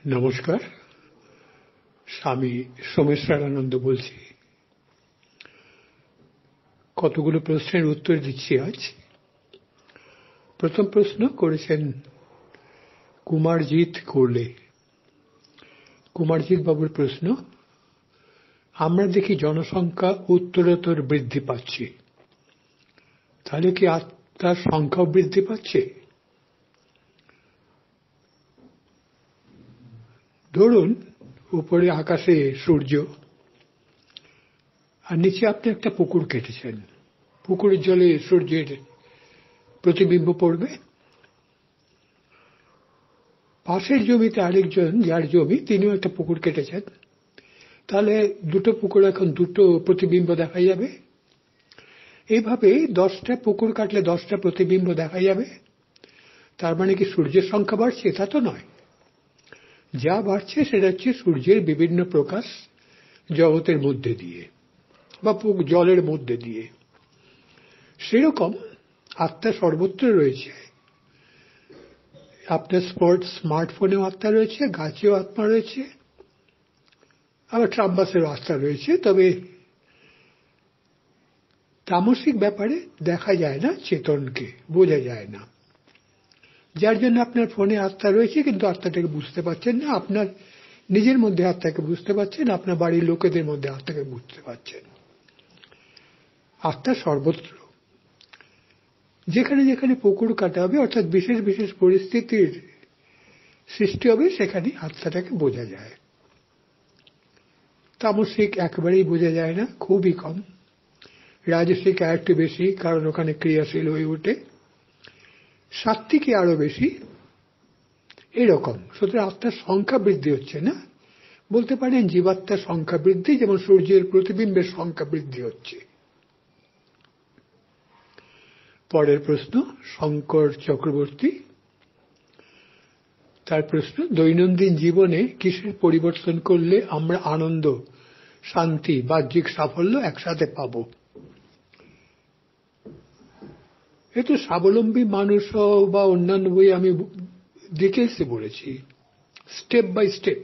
নমস্কার, স্বামী সোমেশ্বরানন্দ বলছি। কতগুলো প্রশ্নের উত্তর দিচ্ছি আজ। প্রথম প্রশ্ন করেছেন কুমারজিৎ করলে। কুমারজিৎ বাবুর প্রশ্ন, আমরা দেখি জনসংখ্যা উত্তরোত্তর বৃদ্ধি পাচ্ছে, তাহলে কি আত্মার সংখ্যাও বৃদ্ধি পাচ্ছে? ধরুন উপরে আকাশে সূর্য, আর নিচে আপনি একটা পুকুর কেটেছেন। পুকুরের জলে সূর্যের প্রতিবিম্ব পড়বে। পাশের জমিতে আরেকজন, যার জমি, তিনিও একটা পুকুর কেটেছেন, তাহলে দুটো পুকুর এখন দুটো প্রতিবিম্ব দেখা যাবে। এইভাবে 10টা পুকুর কাটলে 10টা প্রতিবিম্ব দেখা যাবে। তার মানে কি সূর্যের সংখ্যা বাড়ছে? তা তো নয়। যা বাড়ছে সেটা হচ্ছে সূর্যের বিভিন্ন প্রকাশ জগতের মধ্যে দিয়ে বা জলের মধ্যে দিয়ে। সেরকম আত্মা সর্বত্র রয়েছে। আপনার স্মার্টফোনেও আত্মা রয়েছে, গাছেও আত্মা রয়েছে, আবার ট্রামবাসেরও আত্মা রয়েছে। তবে তামসিক ব্যাপারে দেখা যায় না, চেতনকে বোঝা যায় না, যার জন্য আপনার ফোনে আত্মা রয়েছে কিন্তু আত্মাটাকে বুঝতে পারছেন না। আপনার নিজের মধ্যে আত্মাকে বুঝতে পারছেন, আপনার বাড়ির লোকেদের মধ্যে আত্মাকে বুঝতে পারছেন। আত্মা সর্বত্র। যেখানে যেখানে পুকুর কাটা হবে, অর্থাৎ বিশেষ বিশেষ পরিস্থিতির সৃষ্টি হবে, সেখানে আত্মাটাকে বোঝা যায়। তামসিক একেবারেই বোঝা যায় না, খুবই কম। রাজসিক আর একটু বেশি, কারণ ওখানে ক্রিয়াশীল হয়ে ওঠে। সাত্ত্বিকে আরো বেশি। এরকম সুতরাং আত্মার সংখ্যা বৃদ্ধি হচ্ছে না। বলতে পারেন জীবাত্মার সংখ্যা বৃদ্ধি, যেমন সূর্যের প্রতিবিম্বের সংখ্যা বৃদ্ধি হচ্ছে। পরের প্রশ্ন শঙ্কর চক্রবর্তী। তার প্রশ্ন, দৈনন্দিন জীবনে কিসের পরিবর্তন করলে আমরা আনন্দ, শান্তি, বাহ্যিক সাফল্য একসাথে পাব? এ তো স্বাবলম্বী মানুষ বা অন্যান্য বই আমি ডিটেলসে বলেছি, স্টেপ বাই স্টেপ।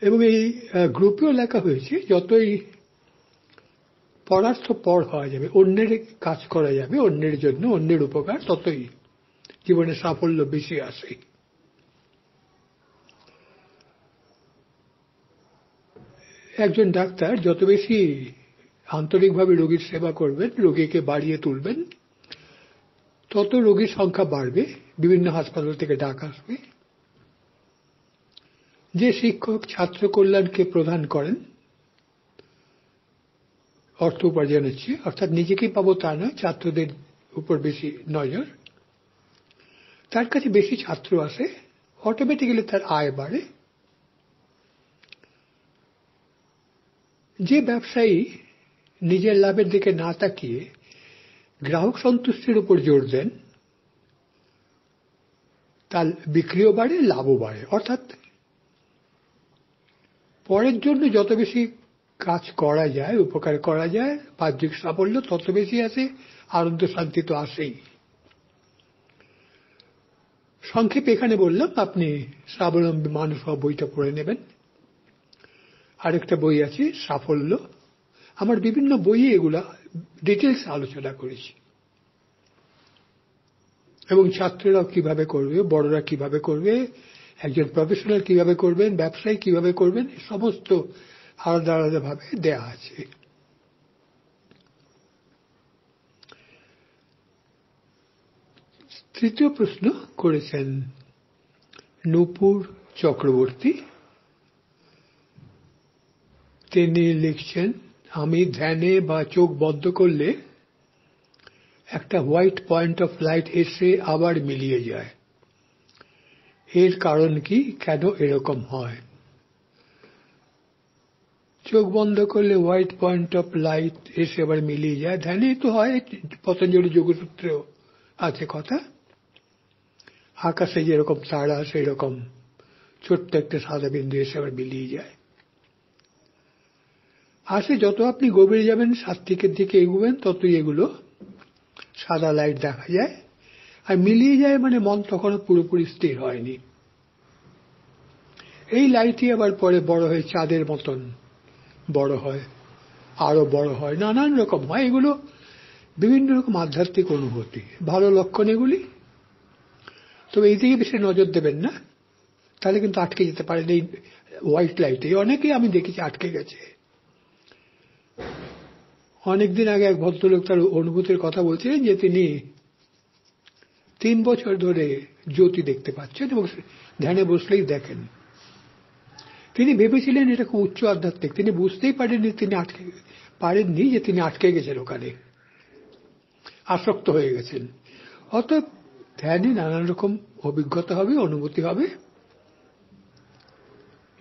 এবং এই গ্রুপেও লেখা হয়েছে, যতই পরার্থ পর হওয়া যাবে, অন্যের কাজ করা যাবে, অন্যের জন্য, অন্যের উপকার, ততই জীবনে সাফল্য বেশি আসে। একজন ডাক্তার যত বেশি আন্তরিকভাবে রোগীর সেবা করবেন, রোগীকে বাড়িয়ে তুলবেন, তত রোগীর সংখ্যা বাড়বে, বিভিন্ন হাসপাতাল থেকে ডাক আসবে। যে শিক্ষক ছাত্র কল্যাণকে প্রদান করেন অর্থ উপার্জনের চেয়ে, অর্থাৎ নিজেকেই পাবো তা নয়, ছাত্রদের উপর বেশি নজর, তার কাছে বেশি ছাত্র আসে, অটোমেটিক্যালি তার আয় বাড়ে। যে ব্যবসায়ী নিজের লাভের দিকে না তাকিয়ে গ্রাহক সন্তুষ্টির উপর জোর দেন, তার বিক্রিও বাড়ে, লাভও বাড়ে। অর্থাৎ পরের জন্য যত বেশি কাজ করা যায়, উপকার করা যায়, বাহ্যিক সাফল্য তত বেশি আসে, আনন্দ শান্তি তো আসেই। সংক্ষেপে এখানে বললাম, আপনি স্বাবলম্বী মানুষ হওয়া বইটা পড়ে নেবেন। আরেকটা বই আছে সাফল্য, আমার বিভিন্ন বইয়ে এগুলা ডিটেলস আলোচনা করেছি। এবং ছাত্ররাও কিভাবে করবে, বড়রা কিভাবে করবে, একজন প্রফেশনাল কিভাবে করবেন, ব্যবসায়ী কিভাবে করবেন, সমস্ত আলাদা আলাদা ভাবে দেয়া আছে। তৃতীয় প্রশ্ন করেছেন নূপুর চক্রবর্তী। তিনি লিখছেন, আমি ধ্যানে বা চোখ বন্ধ করলে একটা হোয়াইট পয়েন্ট অফ লাইট এসে আবার মিলিয়ে যায়। এর কারণ কি, কেন এরকম হয়? চোখ বন্ধ করলে হোয়াইট পয়েন্ট অফ লাইট এসে আবার মিলিয়ে যায়, ধ্যানে তো হয়, পতঞ্জলি যোগসূত্রেও আছে কথা। আকাশে যেরকম তারা, সেরকম ছোট্ট একটা সাদা বিন্দু এসে আবার মিলিয়ে যায়। আসে যত আপনি গভীরে যাবেন, সাত্ত্বিকের দিকে এগোবেন, ততই এগুলো সাদা লাইট দেখা যায়। আর মিলিয়ে যায় মানে মন তখনও পুরোপুরি স্থির হয়নি। এই লাইটই আবার পরে বড় হয়ে চাঁদের মতন বড় হয়, আরো বড় হয়, নানান রকম হয়। এগুলো বিভিন্ন রকম আধ্যাত্মিক অনুভূতি, ভালো লক্ষণ এগুলি। তবে এই দিকে বেশি নজর দেবেন না, তাহলে কিন্তু আটকে যেতে পারেন এই হোয়াইট লাইটে। অনেকেই আমি দেখেছি আটকে গেছে। অনেকদিন আগে এক ভদ্রলোক তার অনুভূতির কথা বলছিলেন যে তিনি 3 বছর ধরে জ্যোতি দেখতে পাচ্ছেন এবং ধ্যানে বসলেই দেখেন। তিনি ভেবেছিলেন এটা খুব উচ্চ আধ্যাত্মিক, তিনি বুঝতেই পারেননি যে তিনি আটকে গেছেন ওখানে, আসক্ত হয়ে গেছেন। অতএব ধ্যানে নানান রকম অভিজ্ঞতা হবে, অনুভূতি হবে।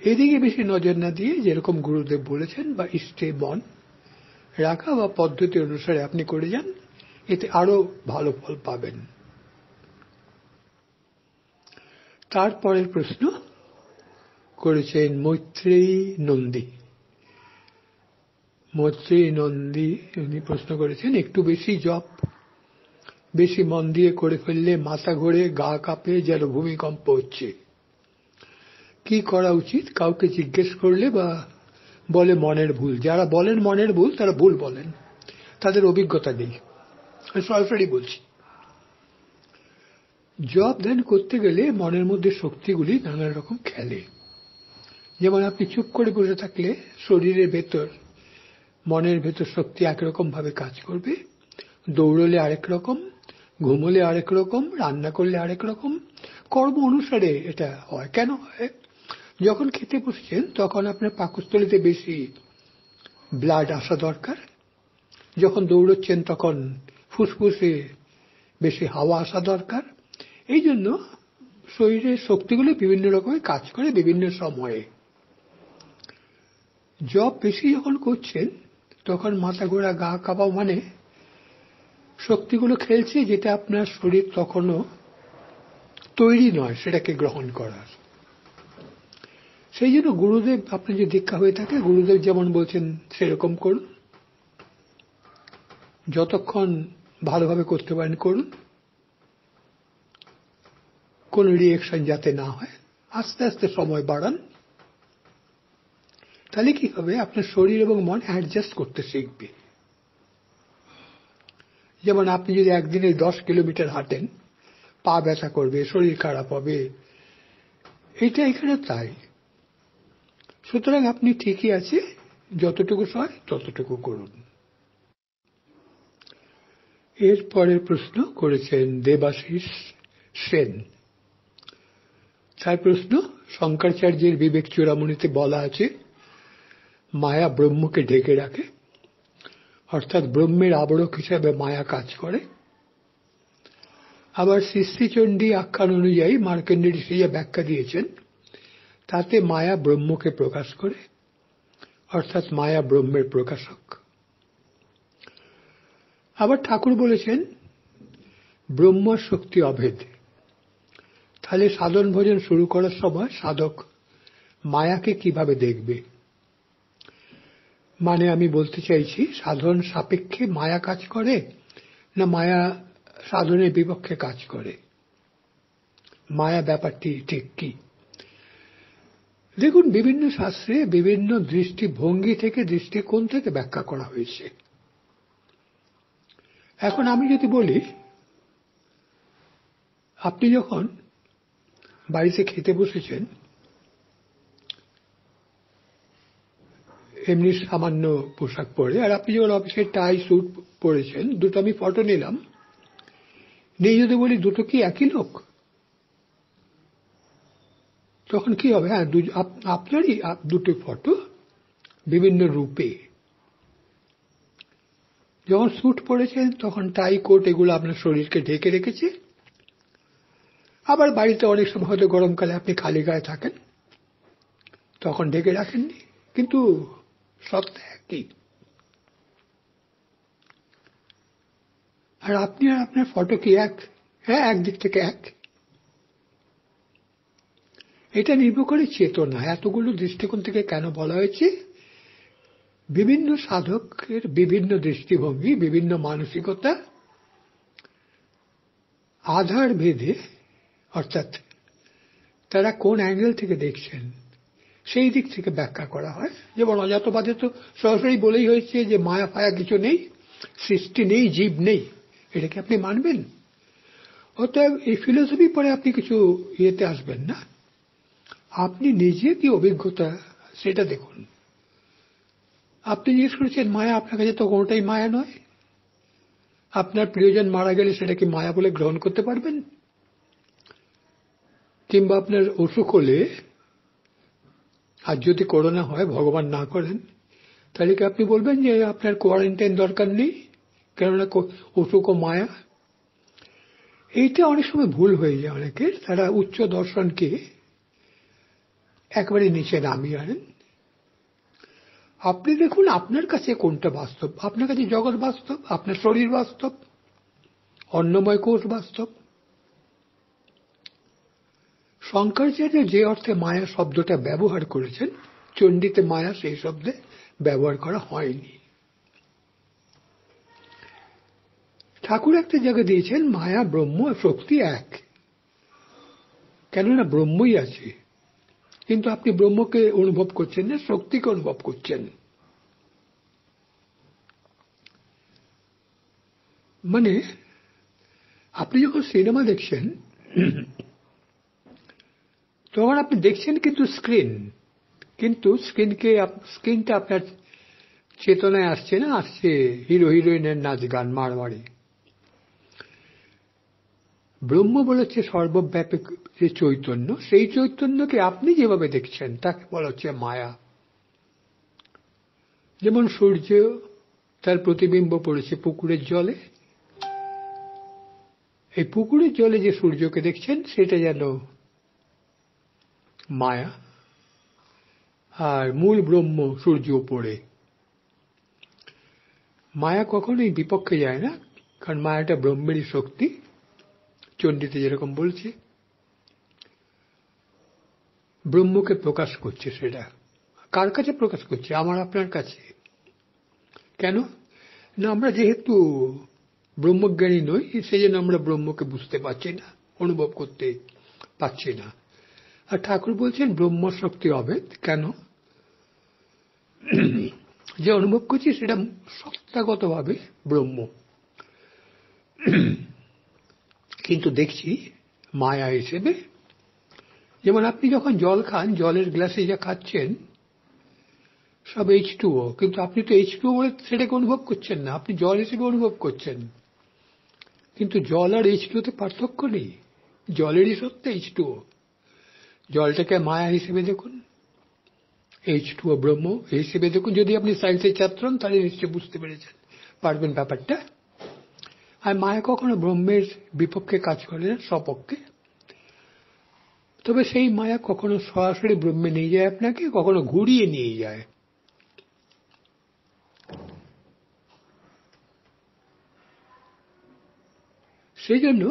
এদিকে বেশি নজর না দিয়ে যেরকম গুরুদেব বলেছেন বা ইষ্টে মন রাখা বা পদ্ধতি অনুসারে আপনি করে যান, এতে আরো ভালো ফল পাবেন। তারপরের প্রশ্ন করেছেন মৈত্রেয়ী নন্দী। মৈত্রেয়ী নন্দী উনি প্রশ্ন করেছেন, একটু বেশি জপ বেশি মন দিয়ে করে ফেললে মাথা ঘোরে, গা কাঁপে, যেন ভূমিকম্প হচ্ছে, কি করা উচিত? কাউকে জিজ্ঞেস করলে বা বলে মনের ভুল। যারা বলেন মনের ভুল তারা ভুল বলেন, তাদের অভিজ্ঞতা নেই, সরাসরি বলছি। জপ ধ্যান করতে গেলে মনের মধ্যে শক্তিগুলি নানা রকম খেলে। যেমন আপনি চুপ করে বসে থাকলে শরীরের ভেতর, মনের ভেতর শক্তি একরকম ভাবে কাজ করবে, দৌড়লে আরেক রকম, ঘুমলে আরেক রকম, রান্না করলে আরেক রকম, কর্ম অনুসারে এটা হয়। কেন হয়? যখন খেতে বসছেন তখন আপনার পাকস্থলীতে বেশি ব্লাড আসা দরকার, যখন দৌড়চ্ছেন তখন ফুসফুসে বেশি হাওয়া আসা দরকার। এই জন্য শরীরের শক্তিগুলি বিভিন্ন রকমের কাজ করে বিভিন্ন সময়ে। জপ বেশি যখন করছেন তখন মাথা ঘোরা, গা কাঁপা মানে শক্তিগুলো খেলছে, যেটা আপনার শরীর তখনও তৈরি নয় সেটাকে গ্রহণ করার। সেই জন্য গুরুদেব, আপনার যে দীক্ষা হয়ে থাকে, গুরুদেব যেমন বলছেন সেরকম করুন, যতক্ষণ ভালোভাবে করতে পারেন করুন, কোন রিয়েকশন যাতে না হয়। আস্তে আস্তে সময় বাড়ান, তাহলে কি হবে? আপনার শরীর এবং মন অ্যাডজাস্ট করতে শিখবে। যেমন আপনি যদি একদিনে 10 কিলোমিটার হাঁটেন, পা ব্যথা করবে, শরীর খারাপ হবে, এটা এখানে তাই। সুতরাং আপনি ঠিকই আছে, যতটুকু হয় ততটুকু করুন। এর পরের প্রশ্ন করেছেন দেবাশিস সেন। তার প্রশ্ন, শঙ্করাচার্যের বিবেক চূড়ামণিতে বলা আছে মায়া ব্রহ্মকে ঢেকে রাখে, অর্থাৎ ব্রহ্মের আবরক হিসাবে মায়া কাজ করে। আবার সৃষ্টিচণ্ডী আখ্যান অনুযায়ী মার্কণ্ডেয় ঋষি যা ব্যাখ্যা দিয়েছেন তাতে মায়া ব্রহ্মকে প্রকাশ করে, অর্থাৎ মায়া ব্রহ্মের প্রকাশক। আবার ঠাকুর বলেছেন ব্রহ্ম শক্তি অভেদ। তাহলে সাধন ভজন শুরু করার সময় সাধক মায়াকে কিভাবে দেখবে? মানে আমি বলতে চাইছি, সাধন সাপেক্ষে মায়া কাজ করে না মায়া সাধনের বিপক্ষে কাজ করে? মায়া ব্যাপারটি ঠিক কি? দেখুন, বিভিন্ন শাস্ত্রে বিভিন্ন দৃষ্টিভঙ্গি থেকে, দৃষ্টিকোণ থেকে ব্যাখ্যা করা হয়েছে। এখন আমি যদি বলি, আপনি যখন বাড়িতে খেতে বসেছেন, এমনি সামান্য পোশাক পরে, আর আপনি যখন অফিসের টাই স্যুট পরেছেন, দুটো আমি ফটো নিলাম, নিয়ে যদি বলি দুটো কি একই লোক, তখন কি হবে? হ্যাঁ, আপনারই দুটো ফটো বিভিন্ন রূপে। যখন স্যুট পরেছেন তখন টাই কোট এগুলো আপনার শরীরকে ঢেকে রেখেছে। আবার বাড়িতে অনেক সময় হয়তো গরমকালে আপনি খালি গায়ে থাকেন, তখন ঢেকে রাখেননি, কিন্তু সত্তা একই। আর আপনি আর আপনার ফটো কি এক? হ্যাঁ, একদিক থেকে এক। এটা নির্ভর করে চেতনা। এতগুলো দৃষ্টিকোণ থেকে কেন বলা হয়েছে? বিভিন্ন সাধকের বিভিন্ন দৃষ্টিভঙ্গি, বিভিন্ন মানসিকতা, আধার ভেদে, অর্থাৎ তারা কোন অ্যাঙ্গেল থেকে দেখছেন সেই দিক থেকে ব্যাখ্যা করা হয়। যেমন অজাতবাদে তো সরাসরি বলেই হয়েছে যে মায়া ফায়া কিছু নেই, সৃষ্টি নেই, জীব নেই। এটাকে আপনি মানবেন? অতএব এই ফিলোসফি পরে আপনি কিছু ইয়েতে আসবেন না। আপনি নিজে কি অভিজ্ঞতা সেটা দেখুন। আপনি জিজ্ঞেস করেছেন মায়া, আপনার কাছে তো কোনোটাই মায়া নয়। আপনার প্রিয়জন মারা গেলে সেটা কি মায়া বলে গ্রহণ করতে পারবেন? কিংবা আপনার অসুখ হলে, আর যদি করোনা হয়, ভগবান না করেন, তাহলে কি আপনি বলবেন যে আপনার কোয়ারেন্টাইন দরকার নেই, কেননা অসুখ ও মায়া? এইটা অনেক সময় ভুল হয়ে যায় অনেকের। তারা উচ্চ দর্শনকে একবারে নিচে নামিয়ে আনেন। আপনি দেখুন আপনার কাছে কোনটা বাস্তব। আপনার কাছে জগৎ বাস্তব, আপনার শরীর বাস্তব, অন্নময় কোষ বাস্তব। শঙ্করাচার্য যে অর্থে মায়া শব্দটা ব্যবহার করেছেন, চণ্ডীতে মায়া সেই শব্দে ব্যবহার করা হয়নি। ঠাকুর একটা জায়গা দিয়েছেন মায়া ব্রহ্ম শক্তি এক, কেননা ব্রহ্মই আছে। কিন্তু আপনি ব্রহ্মকে অনুভব করছেন না, শক্তিকে অনুভব করছেন। মানে আপনি যখন সিনেমা দেখছেন তখন আপনি দেখছেন কিন্তু স্ক্রিন, কিন্তু স্ক্রিনটা আপনার চেতনায় আসছে না, আসছে হিরো হিরোইনের নাচ গান মারমারি। ব্রহ্ম বলেছে সর্বব্যাপী যে চৈতন্য, সেই চৈতন্যকে আপনি যেভাবে দেখছেন তাকে বলা হচ্ছে মায়া। যেমন সূর্য, তার প্রতিবিম্ব পড়েছে পুকুরের জলে। এই পুকুরের জলে যে সূর্যকে দেখছেন সেটা যেন মায়া, আর মূল ব্রহ্ম সূর্য উপরে। মায়া কখনোই বিপক্ষে যায় না, কারণ মায়াটা ব্রহ্মেরই শক্তি। চণ্ডীতে যেরকম বলছে, ব্রহ্মকে প্রকাশ করছে। সেটা কার কাছে প্রকাশ করছে? আমার আপনার কাছে। কেন না? আমরা যেহেতু ব্রহ্মজ্ঞানী নই, সেই জন্য আমরা ব্রহ্মকে বুঝতে পারছি না, অনুভব করতে পারছি না। আর ঠাকুর বলছেন ব্রহ্ম শক্তি অভেদ। কেন? যে অনুভব করছি সেটা সত্তাগতভাবে ব্রহ্ম, কিন্তু দেখছি মায়া হিসেবে। যেমন আপনি যখন জল খান, জলের গ্লাসে যা খাচ্ছেন সব H2O, কিন্তু আপনি তো H2O বলে সেটাকে অনুভব করছেন না, আপনি জল হিসেবে অনুভব করছেন। কিন্তু জল আর H2O তে পার্থক্য নেই, জলেরই সত্য H2O। জলটাকে মায়া হিসেবে দেখুন, H2O ব্রহ্ম হিসেবে দেখুন। যদি আপনি সায়েন্সের ছাত্র হন তাহলে নিশ্চয়ই বুঝতে পেরেছেন, পারবেন ব্যাপারটা। আর মায়া কখনো ব্রহ্মের বিপক্ষে কাজ করে না, সপক্ষে। তবে সেই মায়া কখনো সরাসরি ব্রহ্মে নিয়ে যায় আপনাকে, কখনো ঘুরিয়ে নিয়ে যায়। সেই জন্য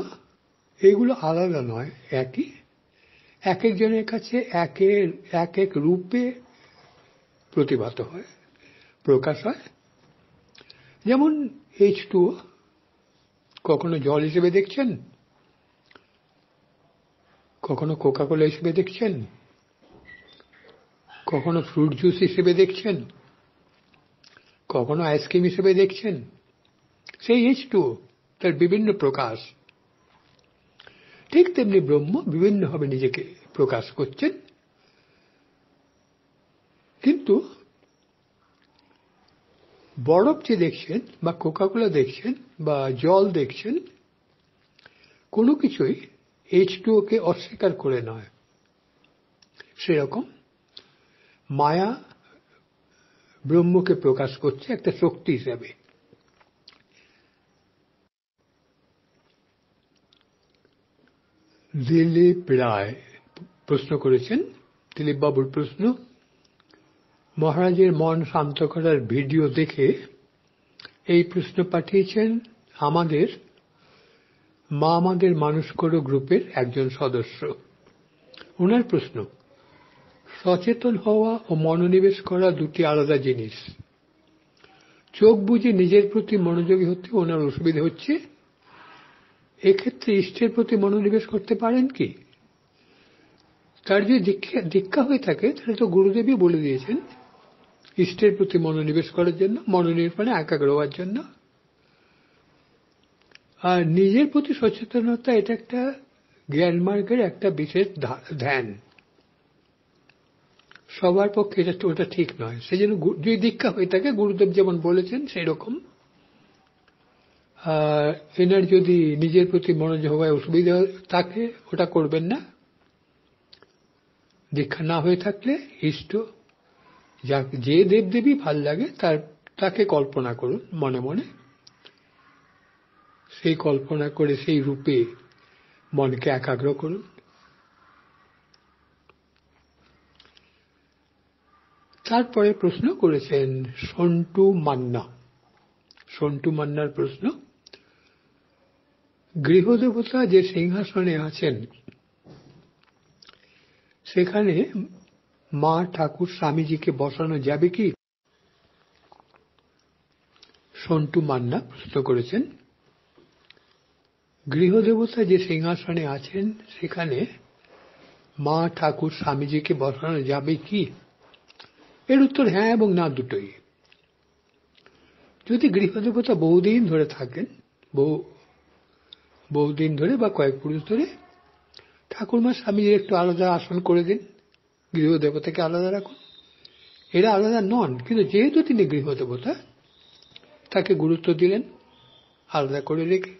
এগুলো আলাদা নয়, একই। এক একজনের কাছে এক এক রূপে প্রতিভাত হয়, প্রকাশ হয়। যেমন H2O কখনো জল হিসেবে দেখছেন, কখনো কোকাকোলা হিসেবে দেখছেন, কখনো ফ্রুট জুস হিসেবে দেখছেন, কখনো আইসক্রিম হিসেবে দেখছেন। সেই H2O, তার বিভিন্ন প্রকাশ। ঠিক তেমনি ব্রহ্ম বিভিন্নভাবে নিজেকে প্রকাশ করছেন। কিন্তু বরফ যে দেখছেন, বা কোকাকোলা দেখছেন, বা জল দেখছেন, কোনো কিছুই H2O কে অস্বীকার করে নয়। সেরকম মায়া ব্রহ্মকে প্রকাশ করছে একটা শক্তি হিসাবে। দিলীপ রায় প্রশ্ন করেছেন, দিলীপ বাবুর প্রশ্ন, মহারাজের মন শান্ত করার ভিডিও দেখে এই প্রশ্ন পাঠিয়েছেন আমাদের মা আমাদের মানুষ করো গ্রুপের একজন সদস্য। ওনার প্রশ্ন, সচেতন হওয়া ও মনোনিবেশ করা দুটি আলাদা জিনিস। চোখ বুজে নিজের প্রতি মনোযোগী হতে ওনার অসুবিধা হচ্ছে এক্ষেত্রে ইষ্টের প্রতি মনোনিবেশ করতে পারেন কি? তার যদি দীক্ষা হয়ে থাকে তাহলে তো গুরুদেবই বলে দিয়েছেন ইষ্টের প্রতি মনোনিবেশ করার জন্য, মনোনিবেশ মানে একাগ্র হওয়ার জন্য। আর নিজের প্রতি সচেতনতা এটা একটা জ্ঞান মার্গের একটা বিশেষ ধ্যান। সবার পক্ষে ওটা ঠিক নয়। সেই জন্য যদি দীক্ষা হয়ে থাকে গুরুদেব যেমন বলেছেন সেই রকম। এনার যদি নিজের প্রতি মনোযোগ হয় অসুবিধা থাকে ওটা করবেন না। দীক্ষা না হয়ে থাকলে ইষ্ট যে দেবদেবী ভাল লাগে তাকে কল্পনা করুন মনে মনে। সেই কল্পনা করে সেই রূপে মনকে একাগ্র করুন। তারপরে প্রশ্ন করেছেন সন্টু মান্না। সন্টু মান্নার প্রশ্ন, গৃহদেবতা যে সিংহাসনে আছেন সেখানে মা ঠাকুর স্বামীজিকে বসানো যাবে কি? সন্টু মান্না প্রশ্ন করেছেন, গৃহদেবতা যে সিংহাসনে আছেন সেখানে মা ঠাকুর স্বামীজিকে বসানো যাবে কি? এর উত্তর হ্যাঁ এবং না দুটোই। যদি গৃহদেবতা বহুদিন ধরে থাকেন, বহুদিন ধরে বা কয়েক পুরুষ ধরে, ঠাকুরমা স্বামীজির একটু আলাদা আসন করে দিন, গৃহদেবতাকে আলাদা রাখুন। এরা আলাদা নন, কিন্তু যেহেতু তিনি গৃহদেবতা তাকে গুরুত্ব দিলেন আলাদা করে রেখে।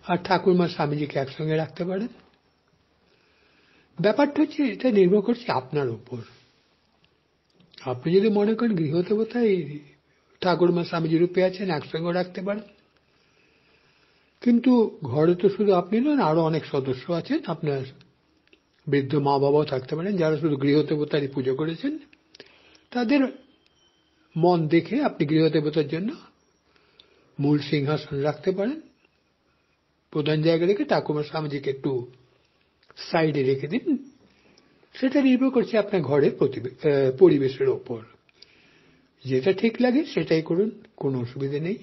আর ঠাকুরমা স্বামীজিকে একসঙ্গে রাখতে পারেন। ব্যাপারটা হচ্ছে এটা নির্ভর করছে আপনার উপর। আপনি যদি মনে করেন গৃহদেবতা এই ঠাকুরমা স্বামীজি রূপে আছেন, একসঙ্গে রাখতে পারেন। কিন্তু ঘরে তো শুধু আপনি নন, আরো অনেক সদস্য আছেন। আপনার বৃদ্ধ মা বাবাও থাকতে পারেন যারা শুধু গৃহদেবতারই পুজো করেছেন। তাদের মন দেখে আপনি গৃহদেবতার জন্য মূল সিংহাসন রাখতে পারেন। প্রধান জায়গা রেখে ঠাকুরমা স্বামীজিকে একটু সাইডে রেখে দিন। সেটা নির্ভর করছে আপনার ঘরের পরিবেশের ওপর। যেটা ঠিক লাগে সেটাই করুন, কোনো অসুবিধা নেই।